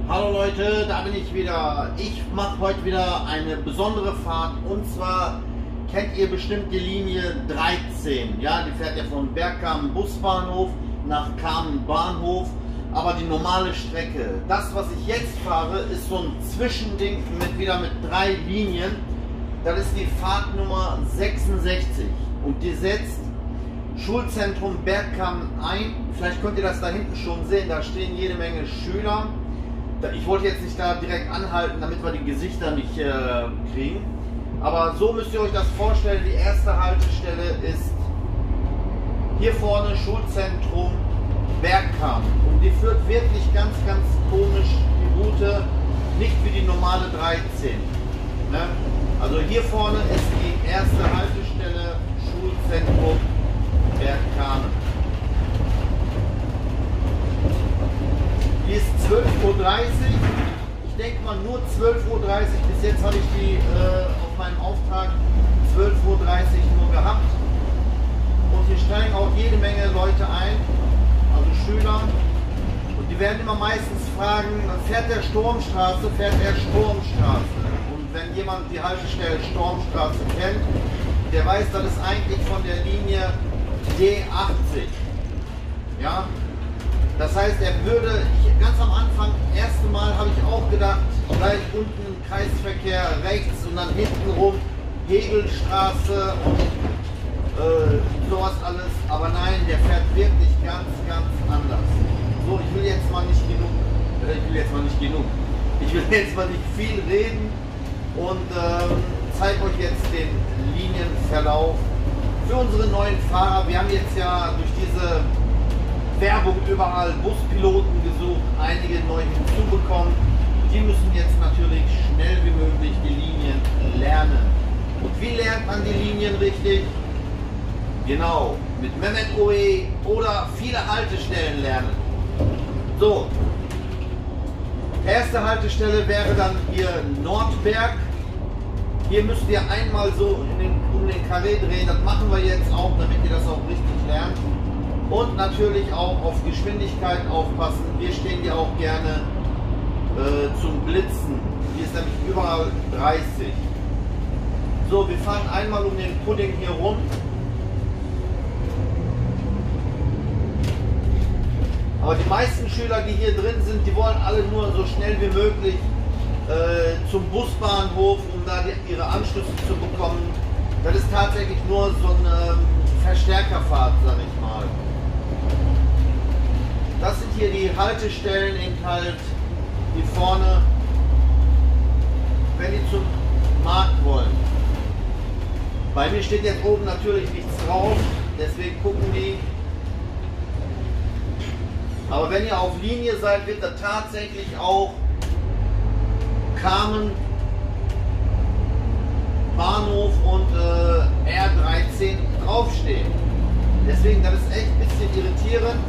Hallo Leute, da bin ich wieder. Ich mache heute wieder eine besondere Fahrt und zwar kennt ihr bestimmt die Linie 13. Ja, die fährt ja von Bergkamen Busbahnhof nach Kamen Bahnhof, aber die normale Strecke. Das, was ich jetzt fahre, ist so ein Zwischending wieder mit 3 Linien. Das ist die Fahrtnummer 66 und die setzt Schulzentrum Bergkamen ein. Vielleicht könnt ihr das da hinten schon sehen, da stehen jede Menge Schüler. Ich wollte jetzt nicht da direkt anhalten, damit wir die Gesichter nicht kriegen. Aber so müsst ihr euch das vorstellen. Die erste Haltestelle ist hier vorne Schulzentrum Bergkamen. Und die führt wirklich ganz, ganz komisch die Route, nicht wie die normale 13. Ne? Also hier vorne ist die erste Haltestelle Schulzentrum Bergkamen. Die ist 12:30 Uhr. Ich denke mal nur 12:30 Uhr. Bis jetzt habe ich die auf meinem Auftrag 12:30 Uhr nur gehabt. Und hier steigen auch jede Menge Leute ein, also Schüler. Und die werden immer meistens fragen, fährt der Sturmstraße, fährt er Sturmstraße? Und wenn jemand die Haltestelle Sturmstraße kennt, der weiß, das ist eigentlich von der Linie D80. Ja? Das heißt, er würde, ganz am Anfang, erste Mal habe ich auch gedacht, gleich unten im Kreisverkehr rechts und dann hinten rum Hegelstraße und sowas alles. Aber nein, der fährt wirklich ganz, ganz anders. So, ich will jetzt mal nicht viel reden und zeige euch jetzt den Linienverlauf für unsere neuen Fahrer. Wir haben jetzt ja durch diese Werbung überall Buspiloten gesucht, einige neu hinzubekommen. Die müssen jetzt natürlich schnell wie möglich die Linien lernen. Und wie lernt man die Linien richtig? Genau, mit Mehmet OE oder viele Haltestellen lernen. So, erste Haltestelle wäre dann hier Nordberg. Hier müsst ihr einmal so um den Karree drehen. Das machen wir jetzt auch, damit ihr das auch richtig lernt. Und natürlich auch auf Geschwindigkeit aufpassen. Wir stehen hier auch gerne zum Blitzen. Hier ist nämlich überall 30. So, wir fahren einmal um den Pudding hier rum. Aber die meisten Schüler, die hier drin sind, die wollen alle nur so schnell wie möglich zum Busbahnhof, um da ihre Anschlüsse zu bekommen. Das ist tatsächlich nur so eine Verstärkerfahrt, sag ich mal. Das sind hier die Haltestellen, eben halt hier vorne, wenn die zum Markt wollen. Bei mir steht jetzt oben natürlich nichts drauf, deswegen gucken die. Aber wenn ihr auf Linie seid, wird da tatsächlich auch Kamen Bahnhof und R13 draufstehen. Deswegen, das ist echt ein bisschen irritierend.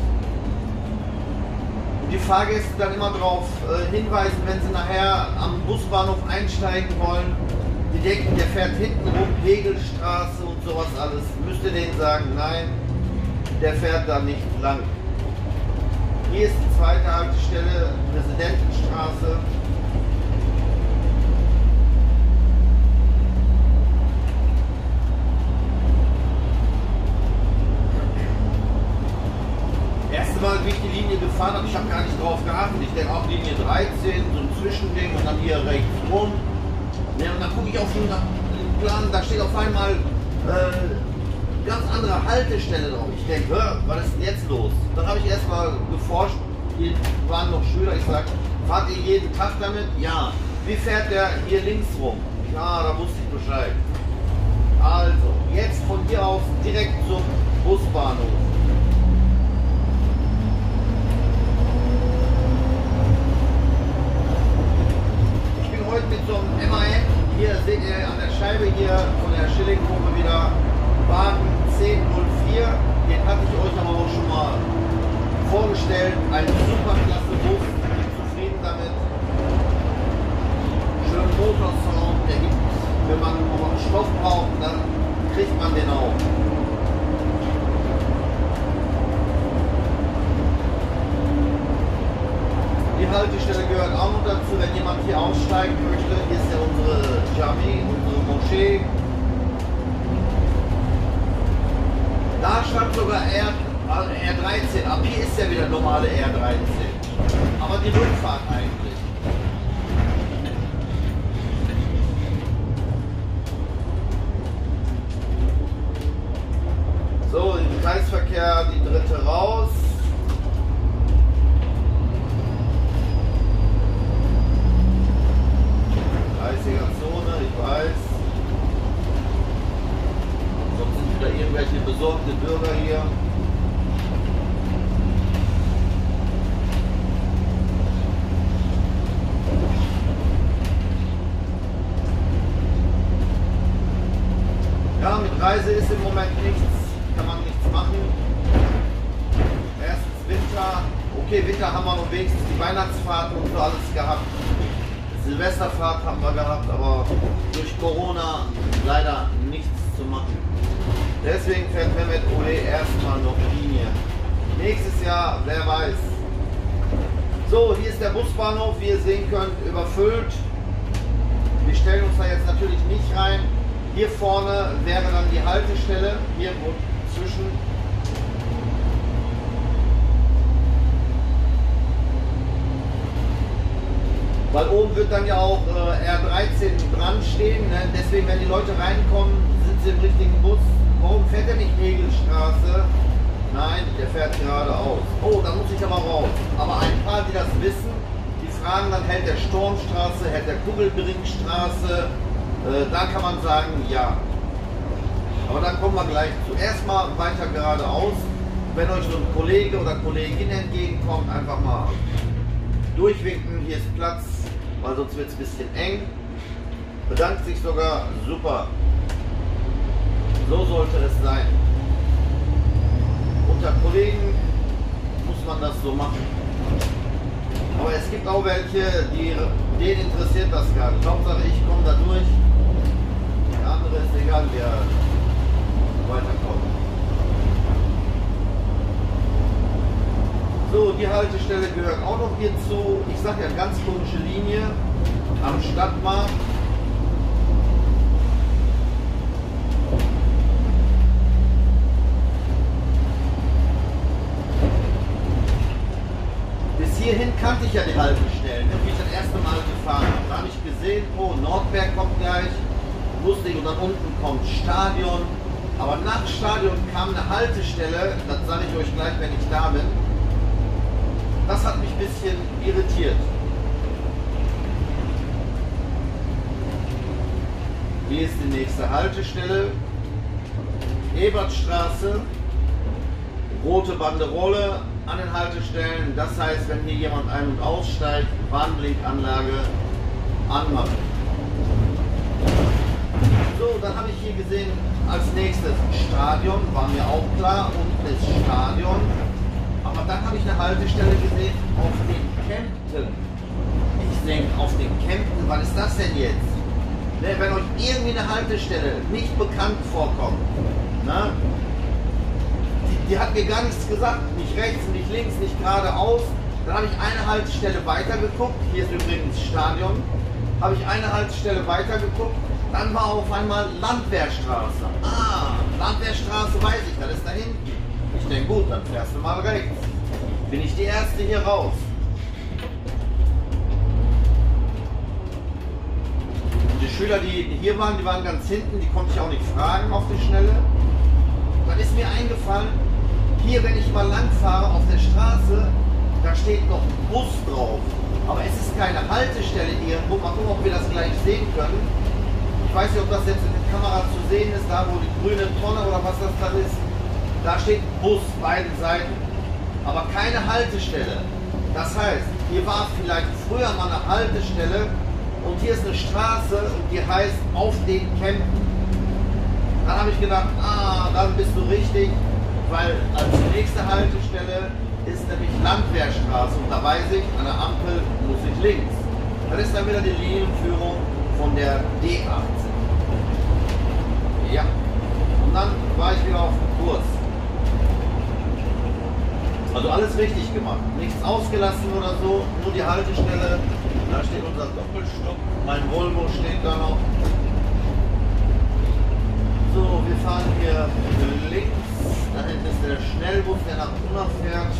Die Fahrgäste dann immer darauf hinweisen, wenn sie nachher am Busbahnhof einsteigen wollen. Die denken, der fährt hinten rum, Hegelstraße und sowas alles. Müsst ihr denen sagen, nein, der fährt da nicht lang. Hier ist die zweite Haltestelle, Präsidentenstraße. Mal, wie ich die Linie gefahren habe, ich habe gar nicht drauf geachtet. Ich denke auch Linie 13, so ein Zwischending und dann hier rechts rum. Ja, und dann gucke ich auf den Plan, da steht auf einmal ganz andere Haltestelle drauf. Ich denke, was ist denn jetzt los? Dann habe ich erstmal geforscht, hier waren noch Schüler, ich sage, fahrt ihr jeden Tag damit? Ja. Wie fährt der hier links rum? Ja, da wusste ich Bescheid. Also, jetzt von hier aus direkt zum Busbahnhof. Mit so einem MAN, hier seht ihr an der Scheibe hier von der Schilling-Gruppe wieder Wagen 1004, den hatte ich euch aber auch schon mal vorgestellt, ein super klasse Bus, ich bin zufrieden damit, schön Motorsound, der gibt, wenn man noch einen Stoff braucht, dann kriegt man den auch. Haltestelle gehört auch noch dazu, wenn jemand hier aussteigen möchte. Hier ist ja unsere Jami, unsere Moschee. Da stand sogar R13, ab hier ist ja wieder normale R13. Aber die Rückfahrt eigentlich. So, im Kreisverkehr die dritte raus. Zone, ich weiß. Sonst sind wieder irgendwelche besorgte Bürger hier. Ja, mit Reise ist im Moment nichts, kann man nichts machen. Erstens Winter, okay, Winter haben wir noch wenigstens die Weihnachtsfahrten und so alles gehabt. Silvesterfahrt haben wir gehabt, aber durch Corona leider nichts zu machen. Deswegen fährt Mehmet Ole erstmal noch Linie. Nächstes Jahr, wer weiß. So, hier ist der Busbahnhof, wie ihr sehen könnt, überfüllt. Wir stellen uns da jetzt natürlich nicht rein. Hier vorne wäre dann die Haltestelle, hier zwischen. Weil oben wird dann ja auch R13 dran stehen, ne? Deswegen, wenn die Leute reinkommen, sind sie im richtigen Bus. Warum fährt er nicht Regelstraße? Nein, der fährt geradeaus. Oh, da muss ich aber raus. Aber ein paar, die das wissen, die fragen dann, hält der Stormstraße, hält der Kugelbringstraße? Da kann man sagen, ja. Aber dann kommen wir gleich zu. Erstmal weiter geradeaus. Wenn euch so ein Kollege oder Kollegin entgegenkommt, einfach mal durchwinken, hier ist Platz, weil sonst wird es ein bisschen eng. Bedankt sich sogar, super. So sollte es sein. Unter Kollegen muss man das so machen. Aber es gibt auch welche, denen interessiert das gar nicht. Hauptsache ich komme da durch. Der andere ist egal, wer weiterkommt. So, die Haltestelle gehört auch noch hierzu. Ich sage ja, ganz komische Linie am Stadtmarkt. Bis hierhin kannte ich ja die Haltestellen, wie ich das erste Mal gefahren habe. Da habe ich gesehen, oh, Nordberg kommt gleich, wusste ich, und dann unten kommt Stadion. Aber nach Stadion kam eine Haltestelle, das sage ich euch gleich, wenn ich da bin. Das hat mich ein bisschen irritiert. Hier ist die nächste Haltestelle. Ebertstraße. Rote Banderole an den Haltestellen. Das heißt, wenn hier jemand ein- und aussteigt, Warnblinkanlage anmachen. So, dann habe ich hier gesehen, als nächstes Stadion, war mir auch klar, unten ist Stadion. Aber dann habe ich eine Haltestelle gesehen auf den Kempten. Ich denke, auf den Kempten, was ist das denn jetzt? Ne, wenn euch irgendwie eine Haltestelle nicht bekannt vorkommt, ne, die hat mir gar nichts gesagt, nicht rechts, nicht links, nicht geradeaus. Dann habe ich eine Haltestelle weiter geguckt, hier ist übrigens Stadion, habe ich eine Haltestelle weiter geguckt, dann war auf einmal Landwehrstraße. Ah, Landwehrstraße weiß ich, das ist da hinten. Ich denke, gut, dann fährst du mal rechts. Bin ich die Erste hier raus. Die Schüler, die hier waren, die waren ganz hinten, die konnte ich auch nicht fragen auf die Schnelle. Dann ist mir eingefallen, hier, wenn ich mal lang fahre auf der Straße, da steht noch Bus drauf. Aber es ist keine Haltestelle irgendwo. Mal gucken, ob wir das gleich sehen können. Ich weiß nicht, ob das jetzt in der Kamera zu sehen ist, da wo die grüne Tonne oder was das da ist. Da steht Bus, beiden Seiten, aber keine Haltestelle. Das heißt, hier war vielleicht früher mal eine Haltestelle und hier ist eine Straße und die heißt auf den Kempten. Dann habe ich gedacht, ah, dann bist du richtig, weil als nächste Haltestelle ist nämlich Landwehrstraße und da weiß ich, an der Ampel muss ich links. Das ist dann wieder die Linienführung von der D18. Ja, und dann war ich wieder auf dem Kurs. Also alles richtig gemacht. Nichts ausgelassen oder so, nur die Haltestelle. Da steht unser Doppelstock. Mein Volvo steht da noch. So, wir fahren hier links. Da hinten ist der Schnellbus, der nach Unna fährt.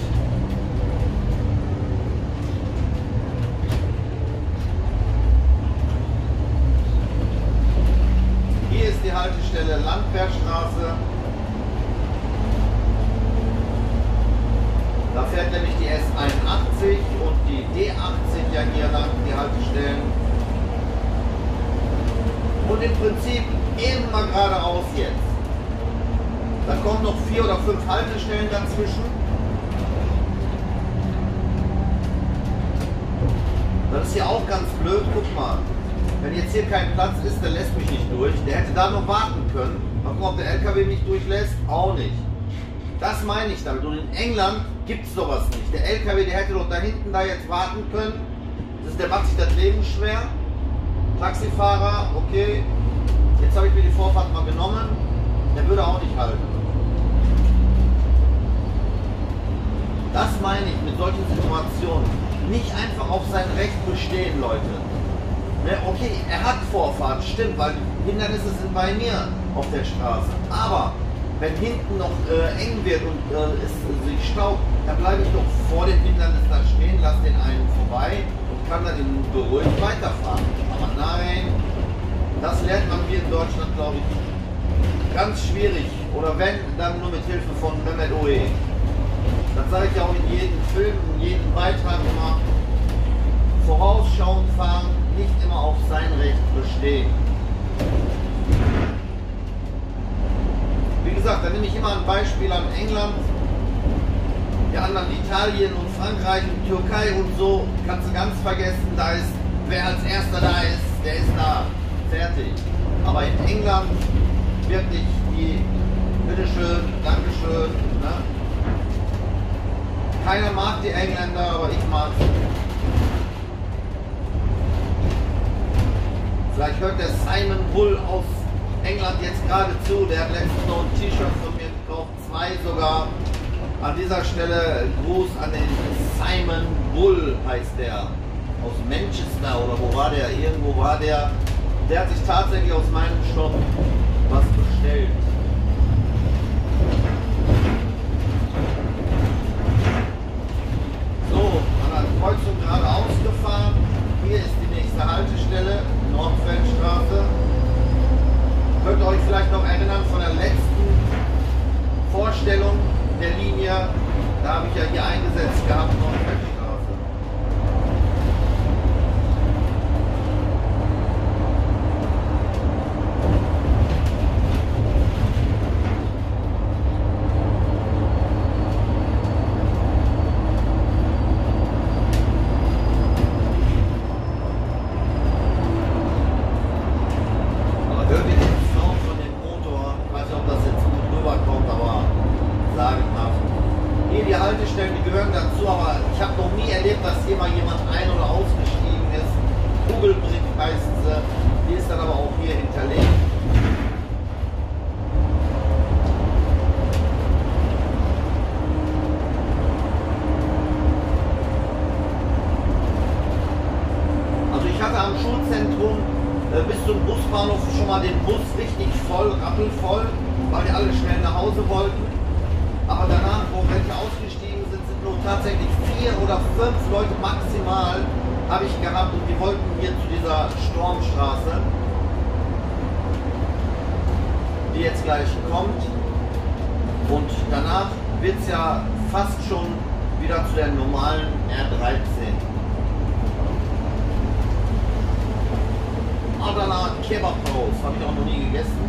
Hier ist die Haltestelle Landwehrstraße. Da fährt nämlich die S81 und die D80 ja hier lang, die Haltestellen. Und im Prinzip immer geradeaus jetzt. Da kommen noch 4 oder 5 Haltestellen dazwischen. Das ist hier auch ganz blöd. Guck mal, wenn jetzt hier kein Platz ist, der lässt mich nicht durch. Der hätte da noch warten können. Mal gucken, ob der LKW mich durchlässt. Auch nicht. Das meine ich damit. Und in England gibt es sowas nicht. Der LKW, der hätte doch da hinten da jetzt warten können. Der macht sich das Leben schwer. Taxifahrer, okay. Jetzt habe ich mir die Vorfahrt mal genommen. Der würde auch nicht halten. Das meine ich mit solchen Situationen. Nicht einfach auf sein Recht bestehen, Leute. Ne, okay, er hat Vorfahrt, stimmt, weil die Hindernisse sind bei mir auf der Straße. Aber wenn hinten noch eng wird und es sich staubt, dann bleibe ich doch vor dem Hindernis da stehen, lasse den einen vorbei und kann dann beruhigt weiterfahren. Aber nein, das lernt man hier in Deutschland, glaube ich, ganz schwierig. Oder wenn, dann nur mit Hilfe von Mehmet Oe. Das sage ich ja auch in jedem Film, in jedem Beitrag immer. Vorausschauend fahren, nicht immer auf sein Recht bestehen. Wie gesagt, da nehme ich immer ein Beispiel an England, die anderen Italien und Frankreich und Türkei und so, kannst du ganz vergessen, da ist, wer als erster da ist, der ist da, fertig. Aber in England wirklich die, bitteschön, Dankeschön, ne? Keiner mag die Engländer, aber ich mag sie. Vielleicht hört der Simon Bull aus England jetzt gerade zu, der hat letztens noch ein T-Shirt von mir gekauft, 2 sogar. An dieser Stelle Gruß an den Simon Bull, heißt der, aus Manchester oder wo war der? Irgendwo war der. Der hat sich tatsächlich aus meinem Shop was bestellt. So, an der Kreuzung geradeaus gefahren. Hier ist die nächste Haltestelle, Nordfeldstraße. Könnt ihr euch vielleicht noch erinnern von der letzten Vorstellung der Linie? Da habe ich ja hier eingesetzt gehabt, Nordfeldstraße. Bis zum Busbahnhof schon mal den Bus richtig voll, rappelvoll, weil die alle schnell nach Hause wollten. Aber danach, wo welche ausgestiegen sind, sind nur tatsächlich 4 oder 5 Leute maximal, habe ich gehabt, und die wollten hier zu dieser Stormstraße, die jetzt gleich kommt. Und danach wird es ja fast schon wieder zu der normalen R13. Adana Kebab Haus, habe ich auch noch nie gegessen.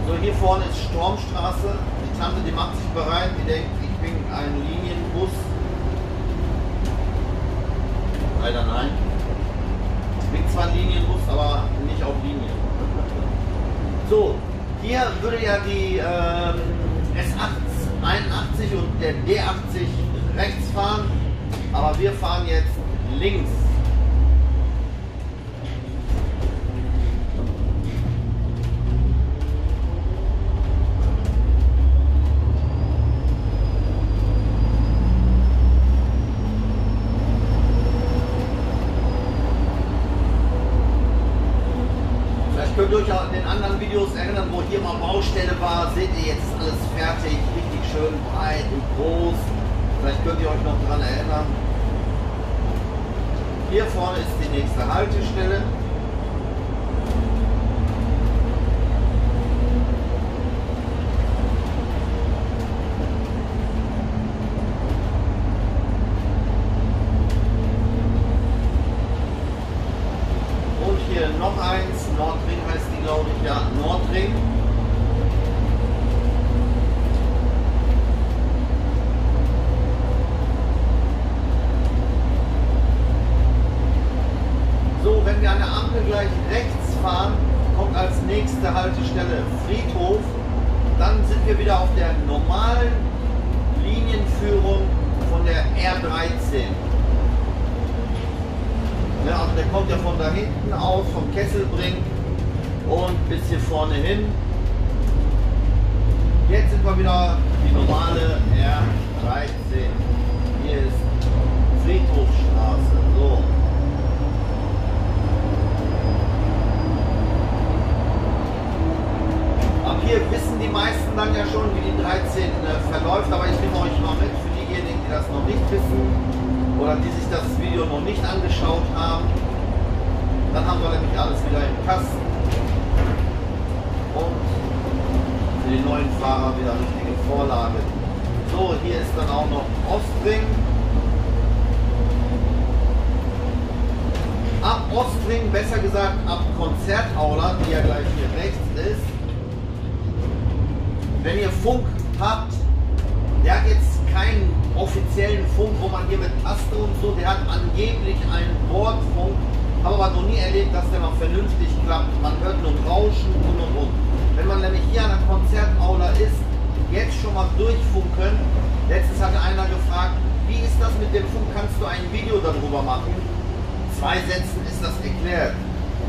So, hier vorne ist Stormstraße. Die Tante, die macht sich bereit, die denkt, ich bin ein Linienbus. Leider nein. Ich bin zwar ein Linienbus, aber nicht auf Linie. So, hier würde ja die S81 und der D80 rechts fahren, aber wir fahren jetzt links. Vielleicht könnt ihr euch auch in den anderen Videos erinnern, wo hier mal Baustelle war. Seht ihr, jetzt ist alles fertig, richtig schön breit und groß. Vielleicht könnt ihr euch noch daran erinnern. Hier vorne ist die nächste Haltestelle. Und hier noch eins, Nordring heißt die, glaube ich, ja, Nordring. So, wenn wir an der Ampel gleich rechts fahren, kommt als nächste Haltestelle Friedhof. Dann sind wir wieder auf der normalen Linienführung von der R13. Ja, also der kommt ja von da hinten aus, vom Kesselbrink und bis hier vorne hin. Jetzt sind wir wieder die normale R13. Hier ist Friedhofstraße. So. Ab hier wissen die meisten dann ja schon, wie die 13 verläuft, aber ich nehme euch mal mit für diejenigen, die das noch nicht wissen oder die sich das Video noch nicht angeschaut haben. Dann haben wir nämlich alles wieder im Kasten und für die neuen Fahrer wieder richtige Vorlage. So, hier ist dann auch noch Ostring. Ab Ostring, besser gesagt ab Konzertaula, die ja gleich hier rechts ist. Wenn ihr Funk habt, der hat jetzt keinen offiziellen Funk, wo man hier mit Taste und so, der hat angeblich einen Bordfunk, habe aber noch nie erlebt, dass der mal vernünftig klappt. Man hört nur Rauschen und. Wenn man nämlich hier an der Konzertaula ist, jetzt schon mal durchfunken. Letztens hatte einer gefragt, wie ist das mit dem Funk, kannst du ein Video darüber machen? 2 Sätzen ist das erklärt.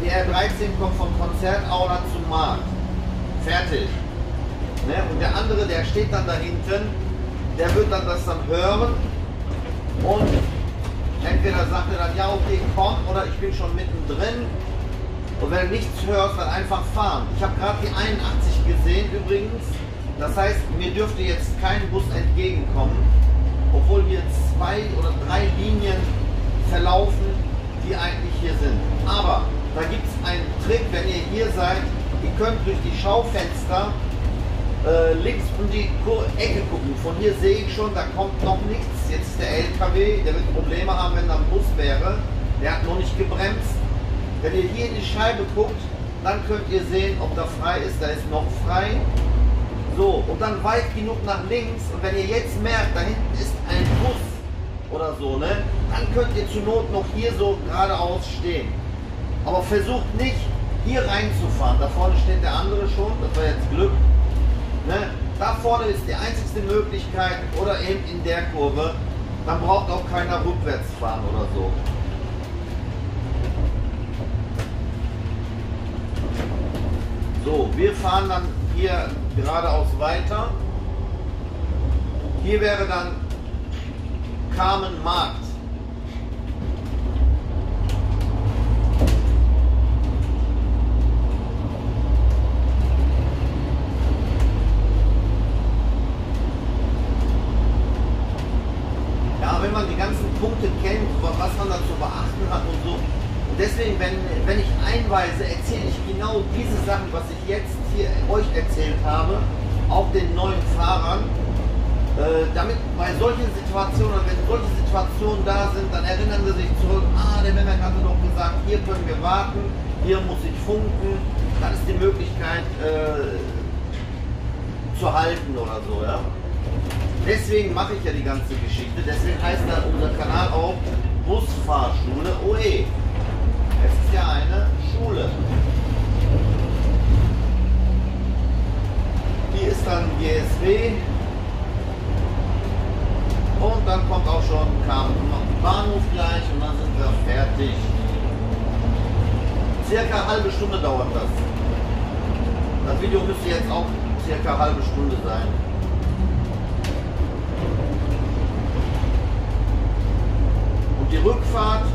Die R13 kommt von Konzertaula zum Markt. Fertig. Ne? Und der andere, der steht dann da hinten, der wird dann das dann hören und entweder sagt er dann, ja okay, komm, oder ich bin schon mittendrin. Und wenn du nichts hörst, dann einfach fahren. Ich habe gerade die 81 gesehen übrigens. Das heißt, mir dürfte jetzt kein Bus entgegenkommen, obwohl hier 2 oder 3 Linien verlaufen, die eigentlich hier sind. Aber da gibt es einen Trick, wenn ihr hier seid, ihr könnt durch die Schaufenster links um die Ecke gucken. Von hier sehe ich schon, da kommt noch nichts. Jetzt ist der LKW, der wird Probleme haben, wenn da ein Bus wäre. Der hat noch nicht gebremst. Wenn ihr hier in die Scheibe guckt, dann könnt ihr sehen, ob da frei ist. Da ist noch frei. So, und dann weit genug nach links. Und wenn ihr jetzt merkt, da hinten ist ein Bus oder so, ne, dann könnt ihr zur Not noch hier so geradeaus stehen. Aber versucht nicht, hier reinzufahren. Da vorne steht der andere schon. Das war jetzt Glück. Ne? Da vorne ist die einzigste Möglichkeit oder eben in der Kurve. Dann braucht auch keiner rückwärts fahren oder so. So, wir fahren dann hier geradeaus weiter. Hier wäre dann Carmenmarkt. Wenn man die ganzen Punkte kennt, was man da zu beachten hat und so. Und deswegen, wenn ich einweise, erzähle ich genau diese Sachen, was ich jetzt hier euch erzählt habe, auch den neuen Fahrern, damit bei solchen Situationen, wenn solche Situationen da sind, dann erinnern sie sich zurück, der Mehmet hatte doch gesagt, hier können wir warten, hier muss ich funken, dann ist die Möglichkeit zu halten oder so, ja. Deswegen mache ich ja die ganze Geschichte, deswegen heißt dann unser Kanal auch Busfahrschule OE. Es ist ja eine Schule. Hier ist dann GSW und dann kommt auch schon Bahnhof gleich und dann sind wir fertig. Circa eine halbe Stunde dauert das. Das Video müsste jetzt auch circa eine halbe Stunde sein. Und die Rückfahrt,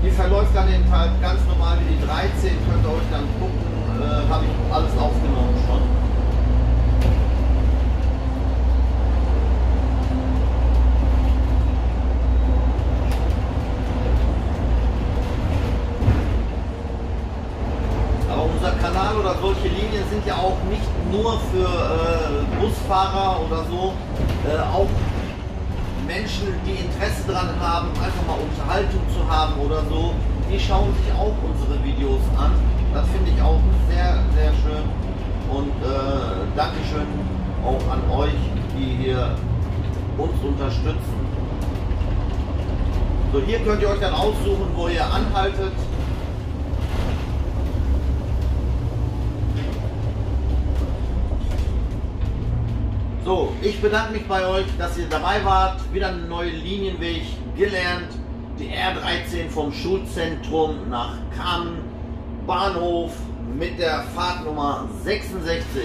die verläuft dann eben halt ganz normal wie die 13, könnt ihr euch dann gucken, habe ich alles aufgenommen schon. Aber unser Kanal oder solche Linien sind ja auch nicht nur für Busfahrer oder so, auch Menschen, die Interesse daran haben, einfach mal Unterhaltung zu haben oder so, die schauen sich auch unsere Videos an. Das finde ich auch sehr, sehr schön. Und Dankeschön auch an euch, die hier uns unterstützen. So, hier könnt ihr euch dann aussuchen, wo ihr anhaltet. So, ich bedanke mich bei euch, dass ihr dabei wart. Wieder einen neuen Linienweg gelernt. Die R13 vom Schulzentrum nach Kamen Bahnhof mit der Fahrtnummer 66.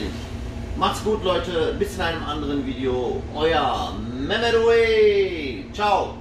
Macht's gut, Leute. Bis in einem anderen Video. Euer Mehmet Uey. Ciao.